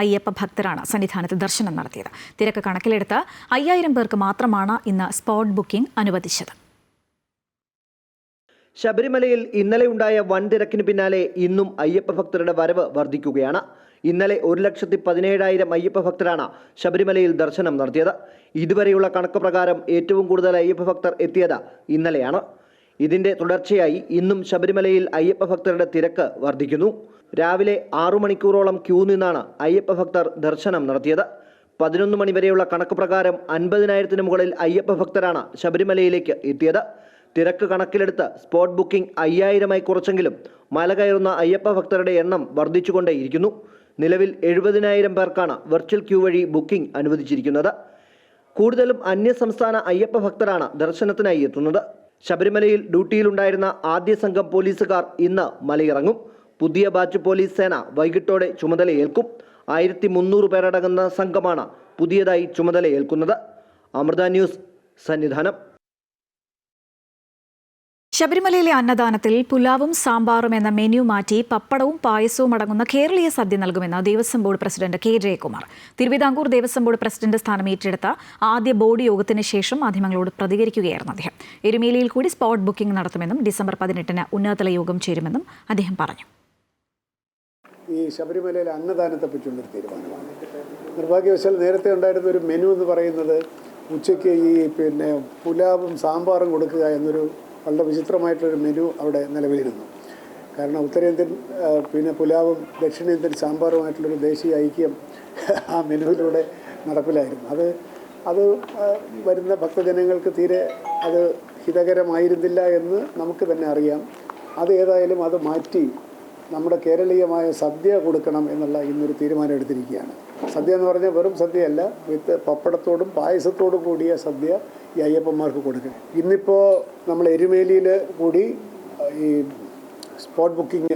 Speaker 1: അയ്യപ്പ ഭക്തരാണ് സന്നിധാനത്ത് ദർശനം നടത്തിയത്. തിരക്ക് കണക്കിലെടുത്ത് 5000 പേർക്ക് മാത്രമാണ് ഇന്ന് സ്പോട്ട് ബുക്കിംഗ് അനുവദിച്ചത്.
Speaker 16: ശബരിമലയിൽ ഇന്നലെ ഉണ്ടായ വൻ തിരക്കിന് പിന്നാലെ ഇന്നും അയ്യപ്പ ഭക്തരുടെ വരവ് വർദ്ധിക്കുകയാണ്. ഇന്നലെ 1,17,000 അയ്യപ്പ ഭക്തരാണ് ശബരിമലയിൽ ദർശനം നടത്തിയത്. ഇതുവരെയുള്ള കണക്ക് പ്രകാരം ഏറ്റവും കൂടുതൽ അയ്യപ്പ ഭക്തർ എത്തിയത് ഇന്നലെയാണ്. ഇതിന്റെ തുടർച്ചയായി ഇന്നും ശബരിമലയിൽ അയ്യപ്പ ഭക്തരുടെ തിരക്ക് വർദ്ധിക്കുന്നു. രാവിലെ 6 മണിക്കൂറോളം ക്യൂ നിന്നാണ് അയ്യപ്പ ഭക്തർ ദർശനം നടത്തിയത്. 11 മണിവരെയുള്ള കണക്ക് പ്രകാരം 50,000-ത്തിന് മുകളിൽ അയ്യപ്പ ഭക്തരാണ് ശബരിമലയിലേക്ക് എത്തിയത്. തിരക്ക് കണക്കിലെടുത്ത് സ്പോട്ട് ബുക്കിംഗ് 5000-ആയി കുറച്ചെങ്കിലും മല കയറുന്ന അയ്യപ്പ ഭക്തരുടെ എണ്ണം വർദ്ധിച്ചുകൊണ്ടേയിരിക്കുന്നു. നിലവിൽ 70,000 പേർക്കാണ് വെർച്വൽ ക്യൂ വഴി ബുക്കിംഗ് അനുവദിച്ചിരിക്കുന്നത്. കൂടുതലും അന്യസംസ്ഥാന അയ്യപ്പ ഭക്തരാണ് ദർശനത്തിനായി എത്തുന്നത്. ശബരിമലയിൽ ഡ്യൂട്ടിയിലുണ്ടായിരുന്ന ആദ്യ സംഘം പോലീസുകാർ ഇന്ന് മലയിറങ്ങും. പുതിയ ബാച്ച് പോലീസ് സേന വൈകിട്ടോടെ ചുമതലയേൽക്കും. 1300 പേരടങ്ങുന്ന സംഘമാണ് പുതിയതായി ചുമതലയേൽക്കുന്നത്. അമൃത ന്യൂസ്, സന്നിധാനം.
Speaker 1: ശബരിമലയിലെ അന്നദാനത്തിൽ പുലാവും സാമ്പാറും എന്ന മെനു മാറ്റി പപ്പടവും പായസവും അടങ്ങുന്ന കേരളീയ സദ്യ നൽകുമെന്ന് Devaswom board president K. Jayakumar. Thiruvithamkoor Devaswom board president സ്ഥാനം ഏറ്റെടുത്ത ആദ്യ ബോർഡ് യോഗത്തിന് ശേഷം മാധ്യമങ്ങളോട് പ്രതികരിക്കുകയായിരുന്നു അദ്ദേഹം. എരുമേലിയിൽ കൂടി സ്പോട്ട് ബുക്കിംഗ് നടത്തുമെന്നും ഡിസംബർ 18-ന് ഉന്നതതല യോഗം ചേരുമെന്നും അദ്ദേഹം പറഞ്ഞു.
Speaker 12: ഈ ശബരിമലയിലെ അന്നദാനത്തെ പറ്റിയുള്ളൊരു തീരുമാനമാണ്. നിർഭാഗ്യവശാൽ നേരത്തെ ഉണ്ടായിരുന്ന ഒരു മെനു എന്ന് പറയുന്നത് ഉച്ചയ്ക്ക് പുലാവും സാമ്പാറും കൊടുക്കുക എന്നൊരു വളരെ വിചിത്രമായിട്ടുള്ളൊരു മെനു അവിടെ നിലവിലിരുന്നു. കാരണം ഉത്തരേന്ത്യൻ പുലാവും ദക്ഷിണേന്ത്യൻ സാമ്പാറുമായിട്ടുള്ളൊരു ദേശീയ ഐക്യം ആ മെനുവിലൂടെ നടപ്പിലായിരുന്നു. അത് വരുന്ന ഭക്തജനങ്ങൾക്ക് തീരെ അത് ഹിതകരമായിരുന്നില്ല എന്ന് നമുക്ക് തന്നെ അറിയാം. അത് ഏതായാലും അത് മാറ്റി നമ്മുടെ കേരളീയമായ സദ്യ കൊടുക്കണം എന്നുള്ള ഇന്നൊരു തീരുമാനം എടുത്തിരിക്കുകയാണ്. സദ്യ എന്ന് പറഞ്ഞാൽ വെറും സദ്യയല്ല, വിത്ത് പപ്പടത്തോടും പായസത്തോടും കൂടിയ സദ്യ ഈ അയ്യപ്പന്മാർക്ക് കൊടുക്കണം. ഇന്നിപ്പോൾ നമ്മൾ എരുമേലിയിൽ കൂടി ഈ സ്പോട്ട് ബുക്കിംഗ്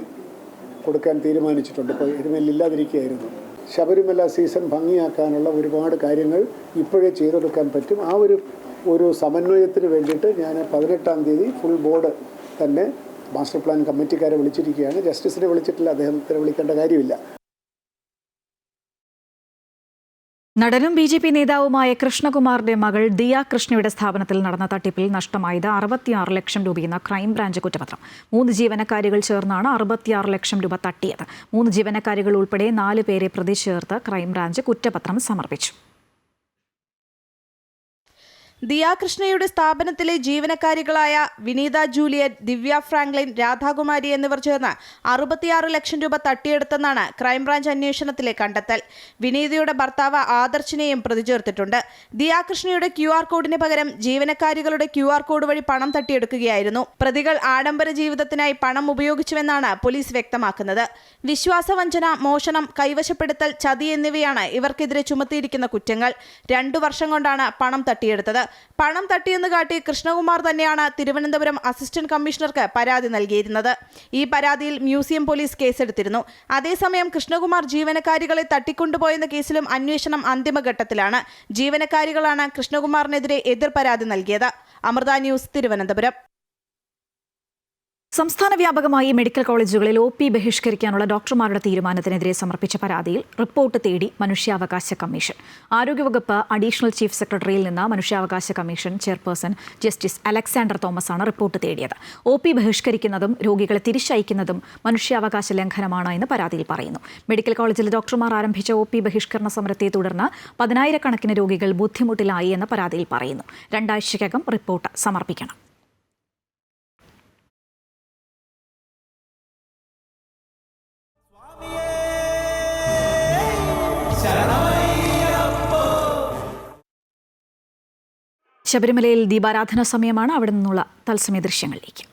Speaker 12: കൊടുക്കാൻ തീരുമാനിച്ചിട്ടുണ്ട്. ഇപ്പോൾ എരുമേലില്ലാതിരിക്കുകയായിരുന്നു. ശബരിമല സീസൺ ഭംഗിയാക്കാനുള്ള ഒരുപാട് കാര്യങ്ങൾ ഇപ്പോഴേ ചെയ്തെടുക്കാൻ പറ്റും. ആ ഒരു സമന്വയത്തിന് വേണ്ടിയിട്ട് ഞാൻ 18-ാം തീയതി ഫുൾ ബോർഡ് തന്നെ മാസ്റ്റർ പ്ലാൻ കമ്മിറ്റിക്കാരെ വിളിച്ചിരിക്കുകയാണ്. ജസ്റ്റിസിനെ വിളിച്ചിട്ടില്ല, അദ്ദേഹത്തിന് വിളിക്കേണ്ട കാര്യമില്ല.
Speaker 1: നടനും BJP നേതാവുമായ കൃഷ്ണകുമാറിന്റെ മകൾ ദിയ കൃഷ്ണയുടെ സ്ഥാപനത്തിൽ നടന്ന തട്ടിപ്പിൽ നഷ്ടമായത് 66 ലക്ഷം രൂപയെന്ന ക്രൈംബ്രാഞ്ച് കുറ്റപത്രം. 3 ജീവനക്കാരികൾ ചേർന്നാണ് 66 ലക്ഷം രൂപ തട്ടിയത്. 3 ജീവനക്കാരികൾ ഉൾപ്പെടെ 4 പേരെ പ്രതി ചേർത്ത് ക്രൈംബ്രാഞ്ച് കുറ്റപത്രം സമർപ്പിച്ചു.
Speaker 11: ദിയ കൃഷ്ണയുടെ സ്ഥാപനത്തിലെ ജീവനക്കാരികളായ വിനീത ജൂലിയറ്റ്, ദിവ്യ ഫ്രാങ്ക്ലിൻ, രാധാകുമാരി എന്നിവർ ചേർന്ന് 66 ലക്ഷം രൂപ തട്ടിയെടുത്തെന്നാണ് ക്രൈംബ്രാഞ്ച് അന്വേഷണത്തിലെ കണ്ടെത്തൽ. വിനീതയുടെ ഭർത്താവ് ആദർശിനെയും പ്രതി ചേർത്തിട്ടുണ്ട്. ദിയ കൃഷ്ണയുടെ QR കോഡിന് പകരം ജീവനക്കാരികളുടെ QR കോഡ് വഴി പണം തട്ടിയെടുക്കുകയായിരുന്നു. പ്രതികൾ ആഡംബര ജീവിതത്തിനായി പണം ഉപയോഗിച്ചുവെന്നാണ് പോലീസ് വ്യക്തമാക്കുന്നത്. വിശ്വാസവഞ്ചന, മോഷണം, കൈവശപ്പെടുത്തൽ, ചതി എന്നിവയാണ് ഇവർക്കെതിരെ ചുമത്തിയിരിക്കുന്ന കുറ്റങ്ങൾ. 2 വർഷം കൊണ്ടാണ് പണം തട്ടിയെടുത്തത്. പണം തട്ടിയെന്ന് കാട്ടി കൃഷ്ണകുമാർ തന്നെയാണ് തിരുവനന്തപുരം അസിസ്റ്റന്റ് കമ്മീഷണർക്ക് പരാതി നൽകിയിരുന്നത്. ഈ പരാതിയിൽ മ്യൂസിയം പോലീസ് കേസെടുത്തിരുന്നു. അതേസമയം കൃഷ്ണകുമാർ ജീവനക്കാരികളെ തട്ടിക്കൊണ്ടുപോയെന്ന കേസിലും അന്വേഷണം അന്തിമഘട്ടത്തിലാണ്. ജീവനക്കാരികളാണ് കൃഷ്ണകുമാറിനെതിരെ എതിർ പരാതി നൽകിയത്. അമൃത ന്യൂസ്, തിരുവനന്തപുരം.
Speaker 1: സംസ്ഥാന വ്യാപകമായി മെഡിക്കൽ കോളേജുകളിൽ OP ബഹിഷ്കരിക്കാനുള്ള ഡോക്ടർമാരുടെ തീരുമാനത്തിനെതിരെ സമർപ്പിച്ച പരാതിയിൽ റിപ്പോർട്ട് തേടി മനുഷ്യാവകാശ കമ്മീഷൻ. ആരോഗ്യവകുപ്പ് അഡീഷണൽ ചീഫ് സെക്രട്ടറിയിൽ നിന്ന് മനുഷ്യാവകാശ commission chairperson justice Alexander Thomas ആണ് റിപ്പോർട്ട് തേടിയത്. OP ബഹിഷ്കരിക്കുന്നതും രോഗികളെ തിരിച്ചയക്കുന്നതും മനുഷ്യാവകാശ ലംഘനമാണ് എന്ന് പരാതിയിൽ പറയുന്നു. മെഡിക്കൽ കോളേജിലെ ഡോക്ടർമാർ ആരംഭിച്ച OP ബഹിഷ്കരണ സമരത്തെ തുടർന്ന് 10,000-കണക്കിന് രോഗികൾ ബുദ്ധിമുട്ടിലായി എന്ന് പരാതിയിൽ പറയുന്നു. 2 ആഴ്ചയ്ക്കകം റിപ്പോർട്ട് സമർപ്പിക്കണം. ശബരിമലയിൽ ദീപാരാധന സമയമാണ്. അവിടെ നിന്നുള്ള തത്സമയ ദൃശ്യങ്ങളിലേക്ക്.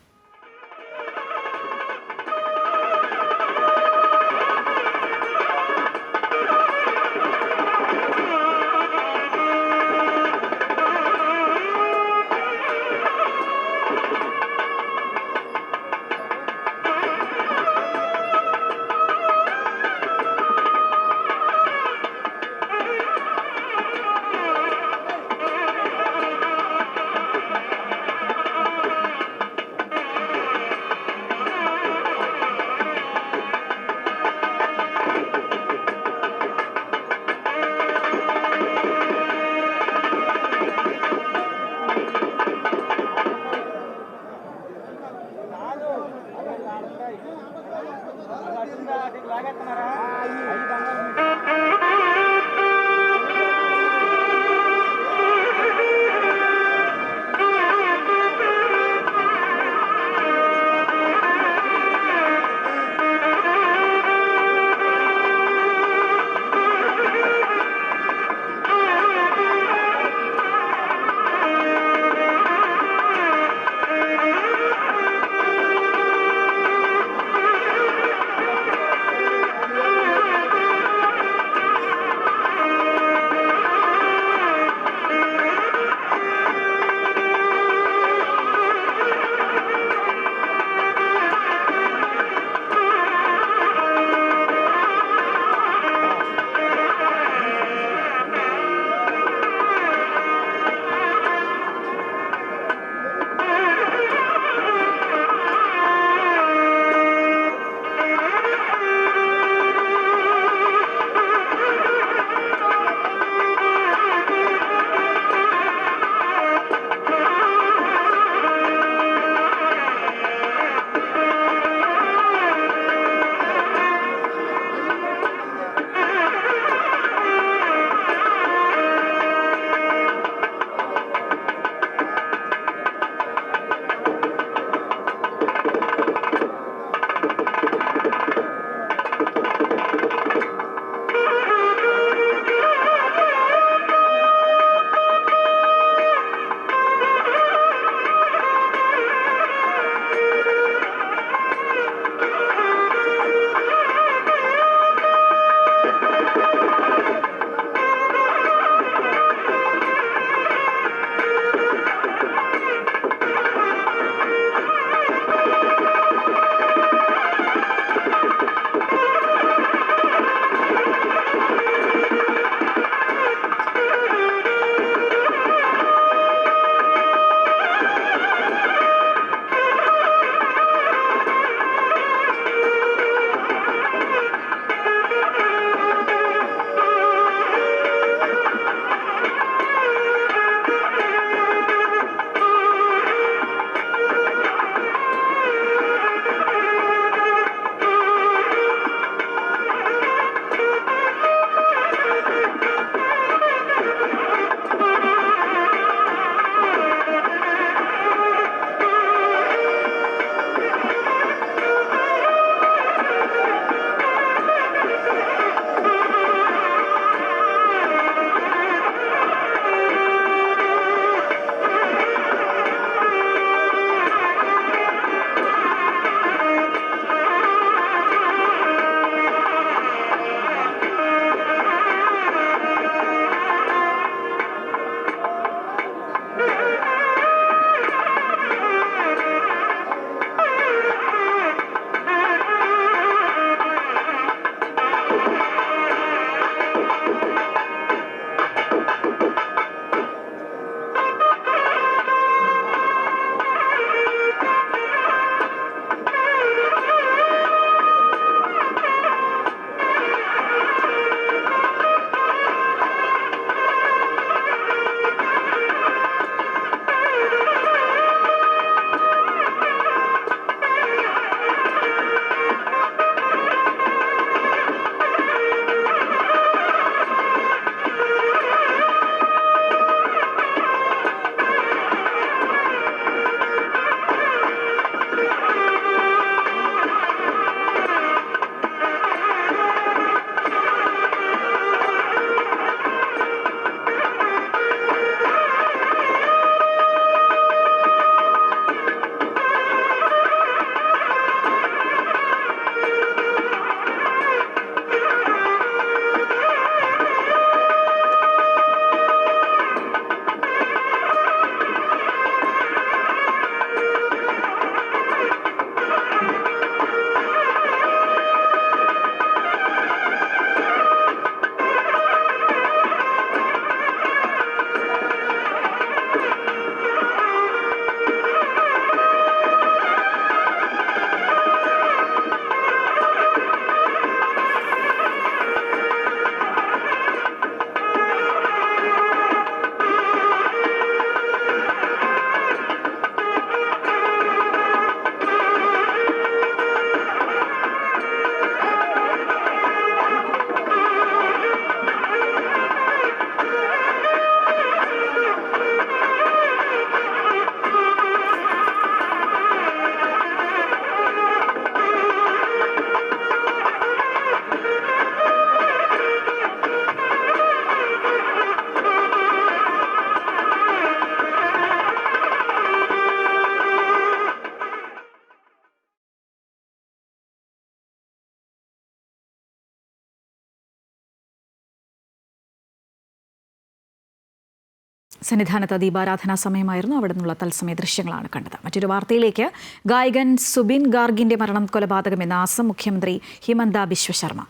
Speaker 1: സന്നിധാനത്ത് ദീപാരാധനാ സമയമായിരുന്നു. അവിടെ നിന്നുള്ള തത്സമയ ദൃശ്യങ്ങളാണ് കണ്ടത്. മറ്റൊരു വാർത്തയിലേക്ക്. ഗായകൻ സുബിൻ ഗാർഗിന്റെ മരണം കൊലപാതകമെന്ന് അസം മുഖ്യമന്ത്രി ഹിമന്ത ബിശ്വ ശർമ്മ.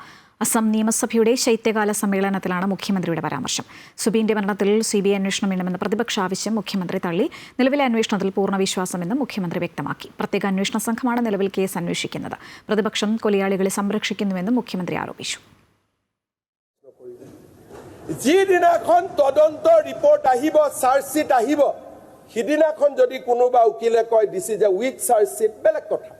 Speaker 1: അസം നിയമസഭയുടെ ശൈത്യകാല സമ്മേളനത്തിലാണ് മുഖ്യമന്ത്രിയുടെ പരാമർശം. സുബീന്റെ മരണത്തിൽ CBI അന്വേഷണം വേണമെന്ന പ്രതിപക്ഷ ആവശ്യം മുഖ്യമന്ത്രി തള്ളി. നിലവിലെ അന്വേഷണത്തിൽ പൂർണ്ണ വിശ്വാസമെന്നും മുഖ്യമന്ത്രി വ്യക്തമാക്കി. പ്രത്യേക അന്വേഷണ സംഘമാണ് നിലവിൽ കേസ് അന്വേഷിക്കുന്നത്. പ്രതിപക്ഷം കൊലയാളികളെ സംരക്ഷിക്കുന്നുവെന്നും മുഖ്യമന്ത്രി ആരോപിച്ചു.
Speaker 17: যিদিনাখন তদন্ত ৰিপৰ্ট আহিব, চাৰ্জশ্বিট আহিব, সিদিনাখন যদি কোনোবা উকিলে কয় this is a week charge sheet, বেলেগ কথা।